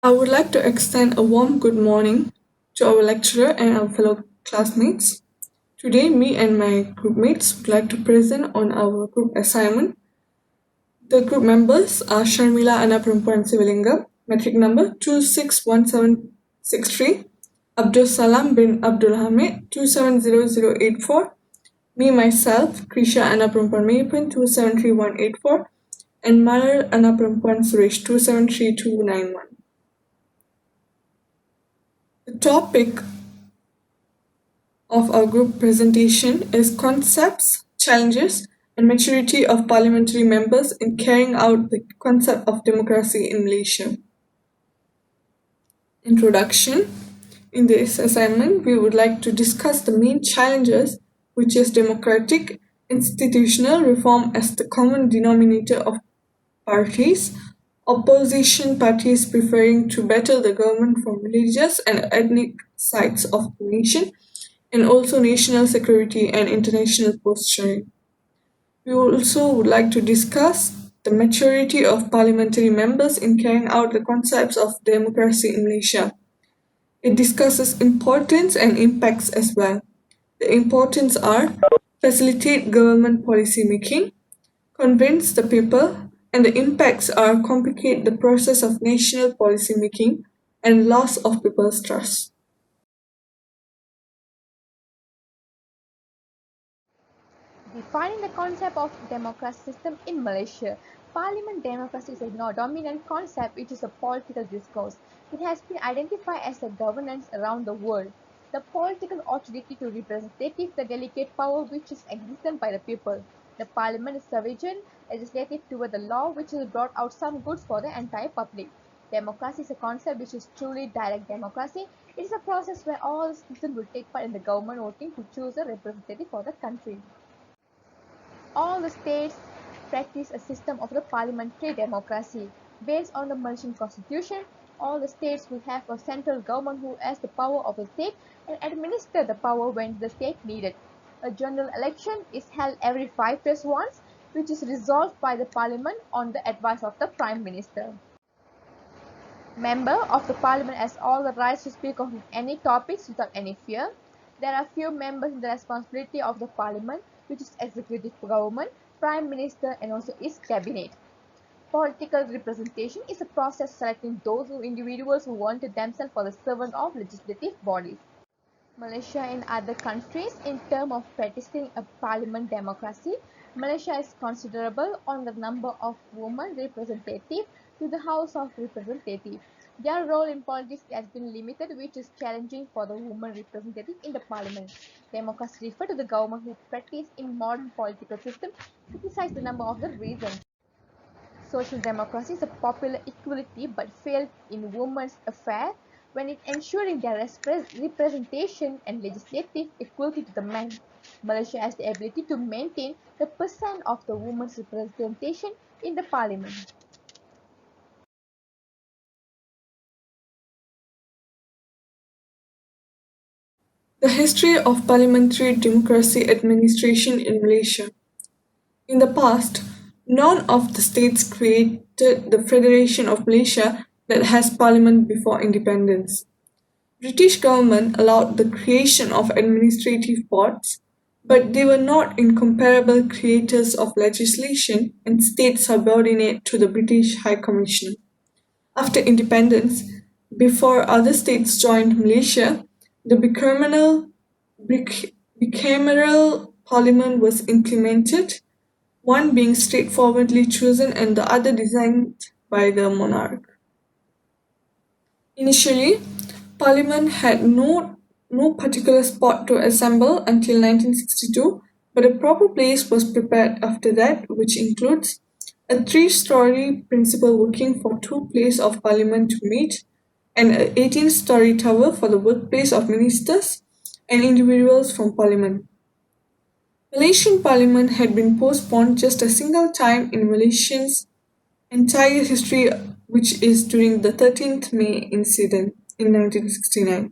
I would like to extend a warm good morning to our lecturer and our fellow classmates. Today, me and my group mates would like to present on our group assignment. The group members are Sharmila Anna Perempuan Sivalingam, metric number 261763, Abdul Salam bin Abdul Hamid 270084, me myself, Krisha Anna Perempuan Mayapin 273184, and Malar Anna Perempuan Suresh 273291. The topic of our group presentation is Concepts, Challenges, and Maturity of Parliamentary Members in Carrying Out the Concept of Democracy in Malaysia. Introduction. In this assignment, we would like to discuss the main challenges, which is democratic institutional reform as the common denominator of parties, opposition parties preferring to battle the government from religious and ethnic sides of the nation, and also national security and international posturing. We also would like to discuss the maturity of parliamentary members in carrying out the concepts of democracy in Malaysia. It discusses importance and impacts as well. The importance are facilitate government policy making, convince the people, and the impacts are complicate the process of national policy making and loss of people's trust. Defining the concept of democracy system in Malaysia. Parliament democracy is a dominant concept which is a political discourse. It has been identified as a governance around the world. The political authority to representative, the delegate power which is existent by the people. The parliament is sovereign, legislative toward the law which has brought out some goods for the entire public. Democracy is a concept which is truly direct democracy. It is a process where all citizens will take part in the government voting to choose a representative for the country. All the states practice a system of the parliamentary democracy. Based on the Malaysian constitution, all the states will have a central government who has the power of the state and administer the power when the state needed. A general election is held every 5 years once, which is resolved by the parliament on the advice of the prime minister. Member of the parliament has all the rights to speak on any topics without any fear. There are few members in the responsibility of the parliament, which is executive government, prime minister, and also its cabinet. Political representation is a process selecting those individuals who wanted themselves for the servant of legislative bodies. Malaysia and other countries in terms of practicing a parliament democracy, Malaysia is considerable on the number of women representatives to the House of Representatives. Their role in politics has been limited, which is challenging for the women representative in the parliament. Democracy refers to the government who practice in modern political system, criticize the number of the reasons. Social democracy is a popular equality but failed in women's affairs when it ensuring their representation and legislative equality to the men. Malaysia has the ability to maintain the percent of the women's representation in the parliament. The history of parliamentary democracy administration in Malaysia. In the past, none of the states created the Federation of Malaysia that has parliament before independence. British government allowed the creation of administrative boards, but they were not incomparable creators of legislation and stayed subordinate to the British High Commissioner. After independence, before other states joined Malaysia, the bicameral parliament was implemented, one being straightforwardly chosen and the other designed by the monarch. Initially, Parliament had no particular spot to assemble until 1962, but a proper place was prepared after that, which includes a three-story principal working for two places of Parliament to meet, and an 18-story tower for the workplace of ministers and individuals from Parliament. Malaysian Parliament had been postponed just a single time in Malaysians' entire history, which is during the 13th May incident in 1969.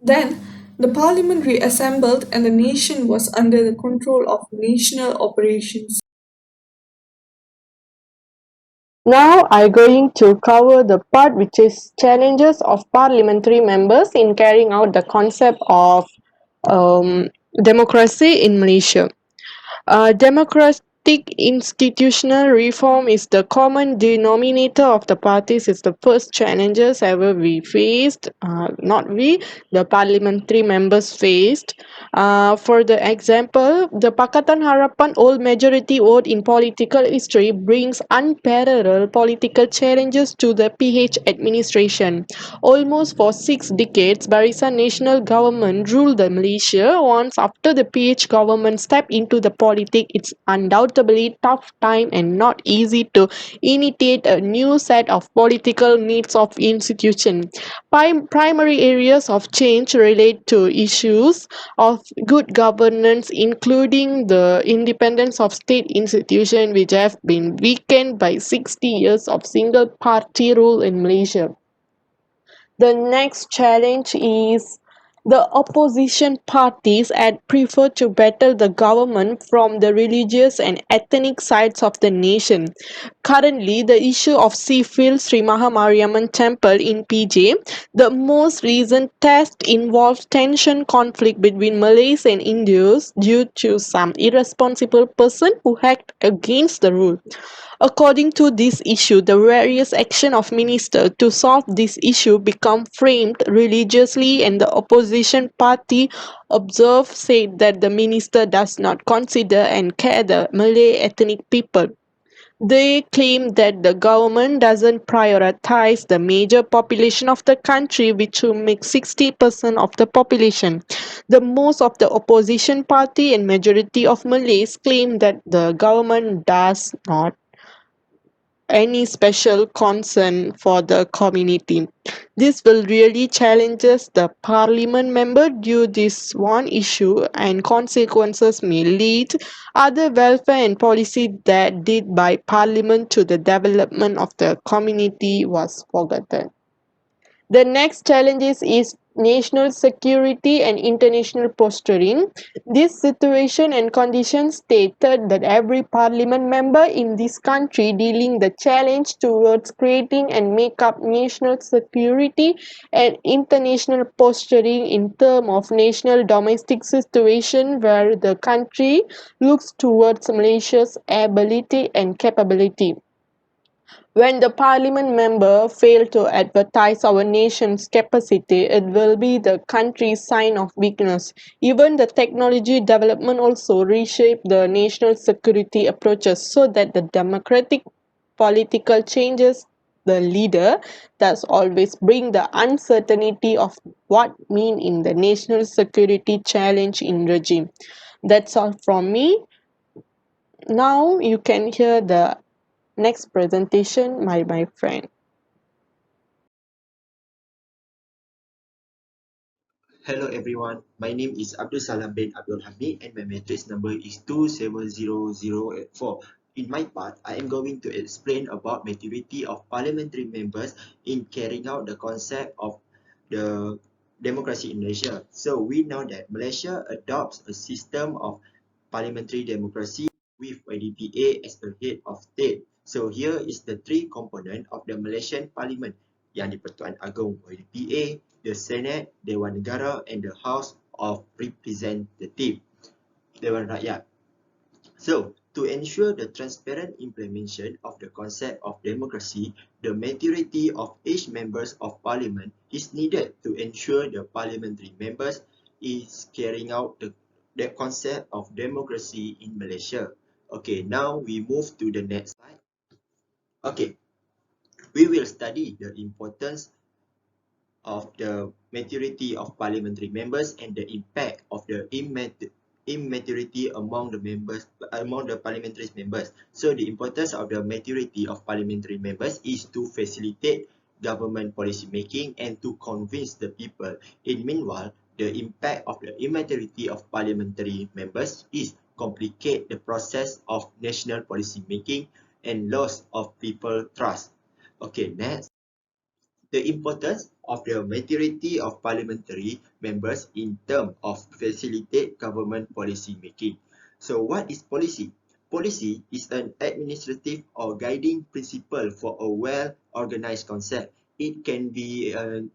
Then, the parliament reassembled and the nation was under the control of national operations. Now I'm going to cover the part which is challenges of parliamentary members in carrying out the concept of um, democracy in Malaysia. Democratic institutional reform is the common denominator of the parties. Is the first challenges ever we faced, not we, the parliamentary members faced. For the example, the Pakatan Harapan old majority vote in political history brings unparalleled political challenges to the PH administration. Almost for 6 decades, Barisan National Government ruled the Malaysia. Once after the PH government stepped into the politics, it's undoubtedly tough time and not easy to initiate a new set of political needs of institution. Primary areas of change relate to issues of good governance, including the independence of state institutions which have been weakened by 60 years of single party rule in Malaysia. The next challenge is the opposition parties had preferred to battle the government from the religious and ethnic sides of the nation. Currently, the issue of Seafield Sri Mahamariamman Temple in PJ, the most recent test involves tension conflict between Malays and Indians due to some irresponsible person who act against the rule. According to this issue, the various action of minister to solve this issue become framed religiously, and the opposition party observe said that the minister does not consider and care the Malay ethnic people. They claim that the government doesn't prioritize the major population of the country, which will make 60% of the population. The most of the opposition party and majority of Malays claim that the government does not any special concern for the community. This will really challenges the parliament member due this one issue, and consequences may lead other welfare and policy that did by parliament to the development of the community was forgotten. The next challenge is national security and international posturing. This situation and conditions stated that every parliament member in this country dealing the challenge towards creating and make up national security and international posturing in terms of national domestic situation where the country looks towards Malaysia's ability and capability. When the parliament member fail to advertise our nation's capacity, it will be the country's sign of weakness. Even the technology development also reshape the national security approaches so that the democratic political changes the leader does always bring the uncertainty of what mean in the national security challenge in regime. That's all from me. Now you can hear the next presentation by my friend. Hello everyone, my name is Abdul Salam bin Abdul Hamid and my matrix number is 270084. In my part, I am going to explain about maturity of parliamentary members in carrying out the concept of the democracy in Malaysia. So we know that Malaysia adopts a system of parliamentary democracy with YDPA as the head of state. So here is the three component of the Malaysian Parliament, yang di-Pertuan Agong YDPA, the Senate, Dewan Negara, and the House of Representatives, Dewan Rakyat. So, to ensure the transparent implementation of the concept of democracy, the majority of each members of parliament is needed to ensure the parliamentary members is carrying out the concept of democracy in Malaysia. Okay, now we move to the next slide. Okay, we will study the importance of the maturity of parliamentary members and the impact of the immaturity among the members, among the parliamentary members. So the importance of the maturity of parliamentary members is to facilitate government policy making and to convince the people. In meanwhile, the impact of the immaturity of parliamentary members is complicate the process of national policy making and loss of people trust. Okay, next. The importance of the maturity of parliamentary members in terms of facilitate government policy making. So what is policy? Policy is an administrative or guiding principle for a well-organized concept. It can be an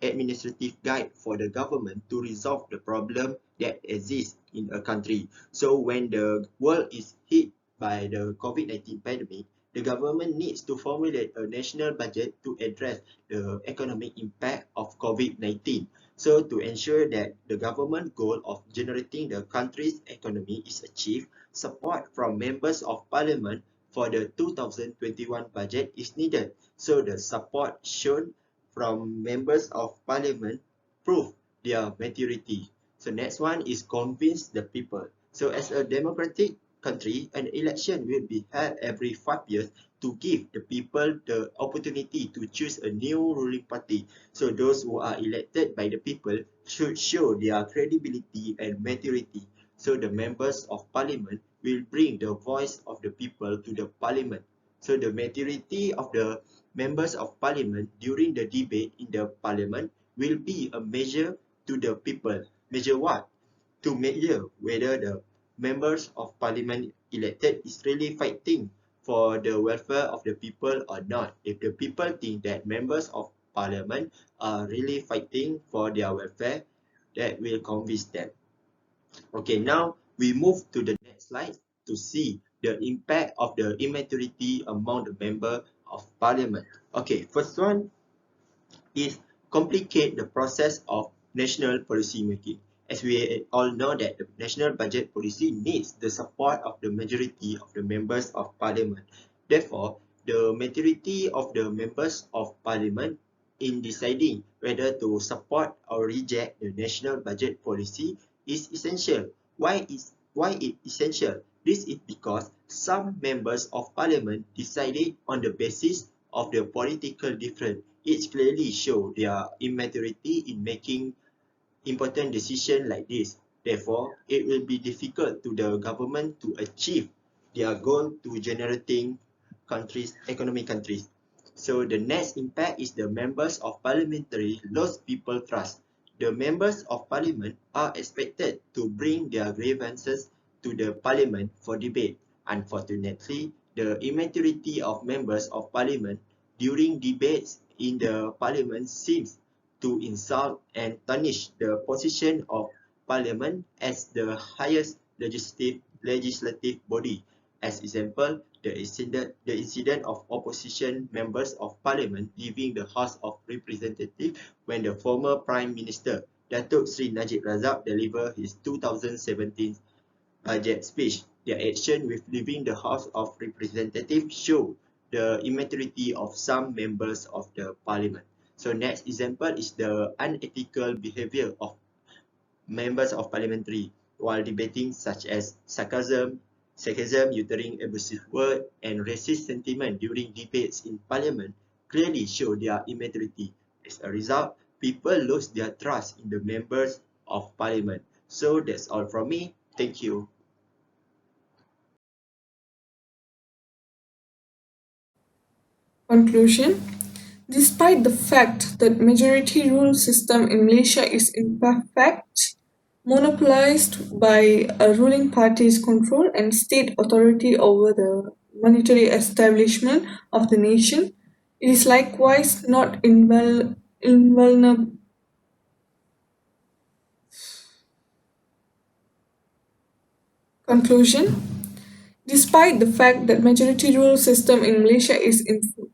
administrative guide for the government to resolve the problem that exists in a country. So when the world is hit by the COVID-19 pandemic, the government needs to formulate a national budget to address the economic impact of COVID-19. So to ensure that the government goal of generating the country's economy is achieved, support from members of parliament for the 2021 budget is needed. So the support shown from members of parliament prove their maturity. So next one is convince the people. So as a democratic country, an election will be held every 5 years to give the people the opportunity to choose a new ruling party. So those who are elected by the people should show their credibility and maturity. So the members of parliament will bring the voice of the people to the parliament. So the maturity of the members of parliament during the debate in the parliament will be a measure to the people. Measure what? To measure whether the members of parliament elected is really fighting for the welfare of the people or not. If the people think that members of parliament are really fighting for their welfare, that will convince them. Okay, now we move to the next slide to see the impact of the immaturity among the member of parliament. Okay, first one is complicate the process of national policy making. As we all know that the national budget policy needs the support of the majority of the members of parliament. Therefore, the majority of the members of parliament in deciding whether to support or reject the national budget policy is essential. Why it essential? This is because some members of parliament decided on the basis of the political difference. It clearly shows their immaturity in making important decisions like this. Therefore, it will be difficult to the government to achieve their goal to generating economic countries. So the next impact is the members of parliamentary lost people trust. The members of parliament are expected to bring their grievances to the parliament for debate. Unfortunately, the immaturity of members of parliament during debates in the parliament seems to insult and tarnish the position of Parliament as the highest legislative body. As example, the incident of opposition members of Parliament leaving the House of Representatives when the former Prime Minister Datuk Sri Najib Razak delivered his 2017 budget speech. Their action with leaving the House of Representatives show the immaturity of some members of the Parliament. So next example is the unethical behavior of members of parliamentary while debating, such as sarcasm, uttering abusive words, and racist sentiment during debates in parliament clearly show their immaturity. As a result, people lose their trust in the members of parliament. So that's all from me. Thank you. Conclusion. Despite the fact that majority rule system in Malaysia is imperfect, monopolized by a ruling party's control and state authority over the monetary establishment of the nation, it is likewise not invulnerable. Conclusion. Despite the fact that majority rule system in Malaysia is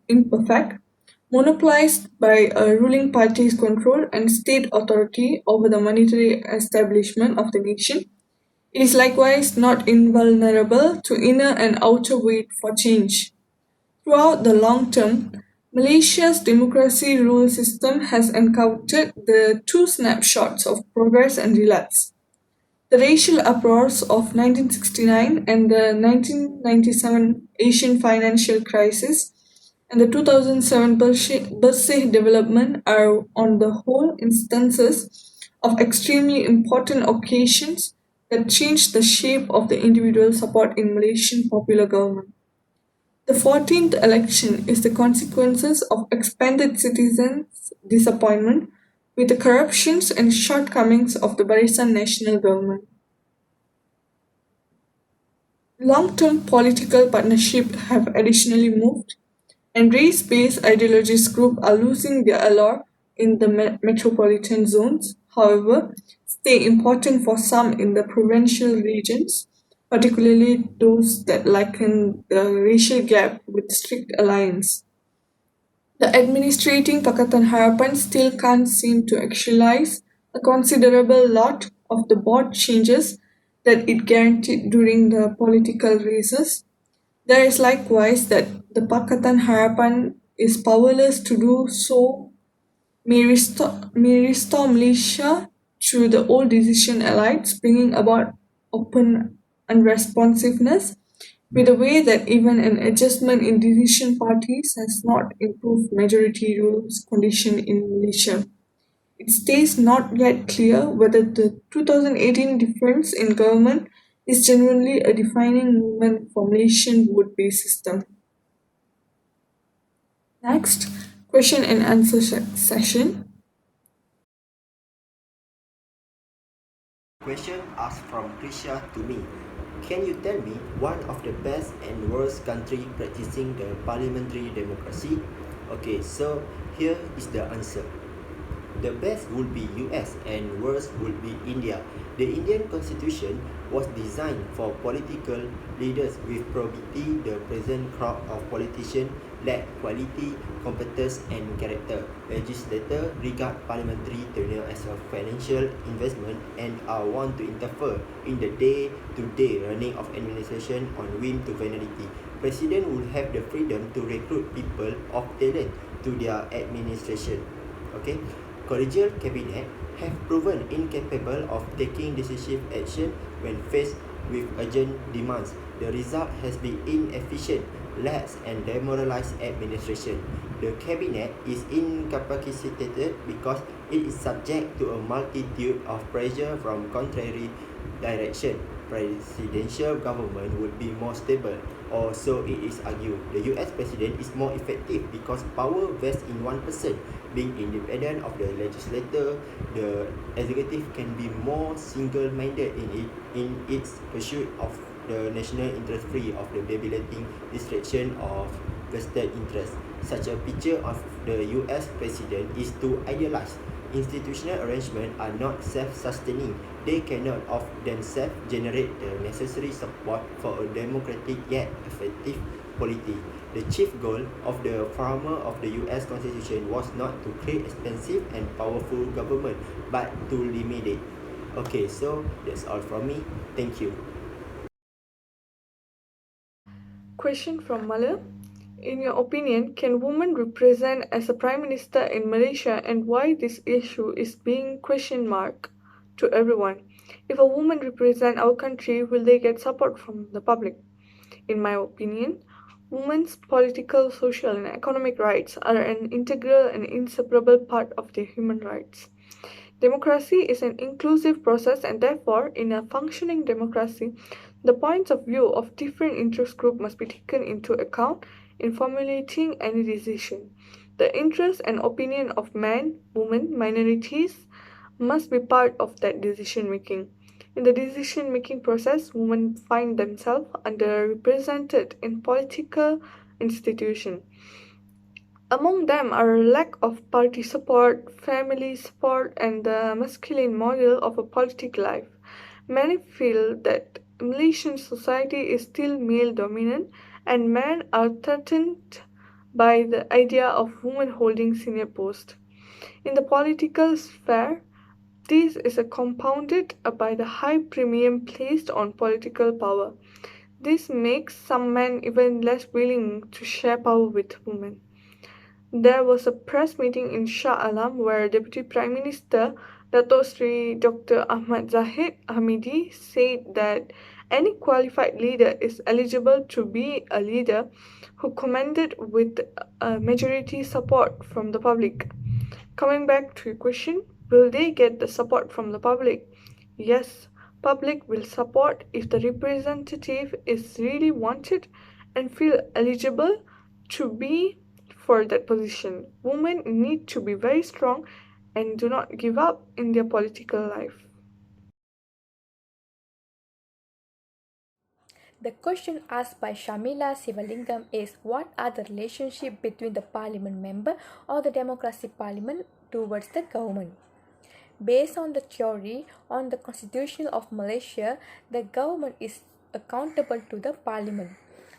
imperfect, monopolized by a ruling party's control and state authority over the monetary establishment of the nation, it is likewise not invulnerable to inner and outer weight for change. Throughout the long term, Malaysia's democracy rule system has encountered the two snapshots of progress and relapse. The racial uproars of 1969 and the 1997 Asian financial crisis and the 2007 Bersih development are, on the whole, instances of extremely important occasions that changed the shape of the individual support in Malaysian popular government. The 14th election is the consequences of expanded citizens' disappointment with the corruptions and shortcomings of the Barisan national government. Long-term political partnerships have additionally moved, and race-based ideologies groups are losing their allure in the metropolitan zones. However, stay important for some in the provincial regions, particularly those that liken the racial gap with strict alliance. The administrating Pakatan Harapan still can't seem to actualize a considerable lot of the board changes that it guaranteed during the political races. There is likewise that the Pakatan Harapan is powerless to do so may restore Malaysia through the old decision elites, bringing about open unresponsiveness with a way that even an adjustment in decision parties has not improved majority rules condition in Malaysia. It stays not yet clear whether the 2018 difference in government is genuinely a defining movement for Malaysian vote-based system. Next, question and answer session. Question asked from Krisha to me. Can you tell me one of the best and worst country practicing the parliamentary democracy? Okay, so here is the answer. The best would be US and worst would be India. The Indian constitution was designed for political leaders with probity. The present crop of politicians lack quality, competence and character. Legislators regard parliamentary tenure as a financial investment and are want to interfere in the day-to-day running of administration on whim to vanity. President would have the freedom to recruit people of talent to their administration. Okay, collegial cabinet have proven incapable of taking decisive action when faced with urgent demands. The result has been inefficient, lax and demoralized administration. The cabinet is incapacitated because it is subject to a multitude of pressure from contrary direction. Presidential government would be more stable, or so it is argued. The US president is more effective because power vests in one person. Being independent of the legislature, the executive can be more single-minded in its pursuit of the national interest free of the debilitating distraction of vested interest. Such a picture of the US president is too idealized. Institutional arrangements are not self-sustaining. They cannot of themselves generate the necessary support for a democratic yet effective polity. The chief goal of the framer of the US Constitution was not to create expensive and powerful government, but to limit it. Okay, so that's all from me. Thank you. Question from Mala. In your opinion, can women represent as a prime minister in Malaysia and why this issue is being question mark to everyone? If a woman represent our country, will they get support from the public? In my opinion, women's political, social and economic rights are an integral and inseparable part of their human rights. Democracy is an inclusive process and therefore, in a functioning democracy, the points of view of different interest groups must be taken into account in formulating any decision. The interest and opinion of men, women, minorities must be part of that decision making. In the decision making process, women find themselves underrepresented in political institutions. Among them are a lack of party support, family support, and the masculine model of a political life. Many feel that Malaysian society is still male dominant and men are threatened by the idea of women holding senior posts. In the political sphere, this is compounded by the high premium placed on political power. This makes some men even less willing to share power with women. There was a press meeting in Shah Alam where Deputy Prime Minister Dato Sri Dr. Ahmad Zahid Hamidi said that any qualified leader is eligible to be a leader who commanded with a majority support from the public. Coming back to your question, will they get the support from the public? Yes, public will support if the representative is really wanted and feel eligible to be for that position. Women need to be very strong and do not give up in their political life. The question asked by Shamila Sivalingam is what are the relationship between the parliament member or the democracy parliament towards the government? Based on the theory on the constitution of Malaysia, the government is accountable to the parliament.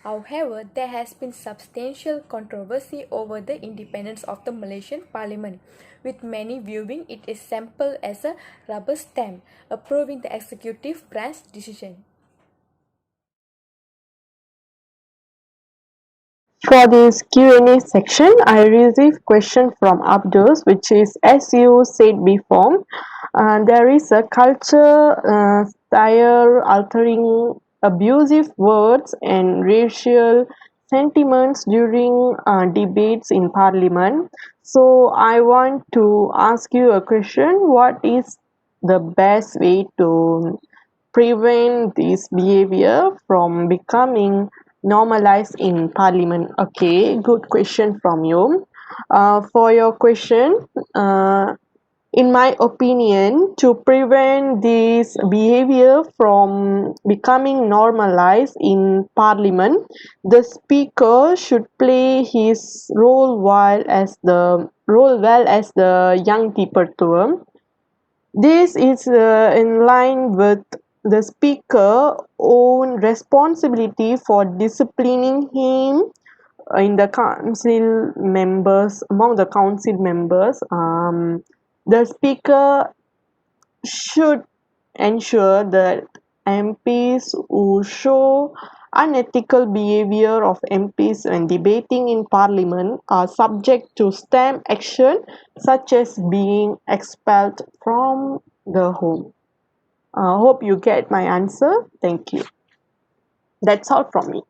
However, there has been substantial controversy over the independence of the Malaysian parliament, with many viewing it as simple as a rubber stamp approving the executive branch decision. For this Q&A section, I received question from Abdus, which is as you said before, there is a culture style altering abusive words and racial sentiments during debates in Parliament. So I want to ask you a question: what is the best way to prevent this behavior from becoming normalized in parliament? Okay, good question from you. For your question, in my opinion, to prevent this behavior from becoming normalized in parliament, the speaker should play his role well as the young people term. This is in line with the speaker own responsibility for disciplining him in the council members among the council members. The speaker should ensure that MPs who show unethical behavior of MPs when debating in parliament are subject to stamp action such as being expelled from the home. Hope you get my answer. Thank you. That's all from me.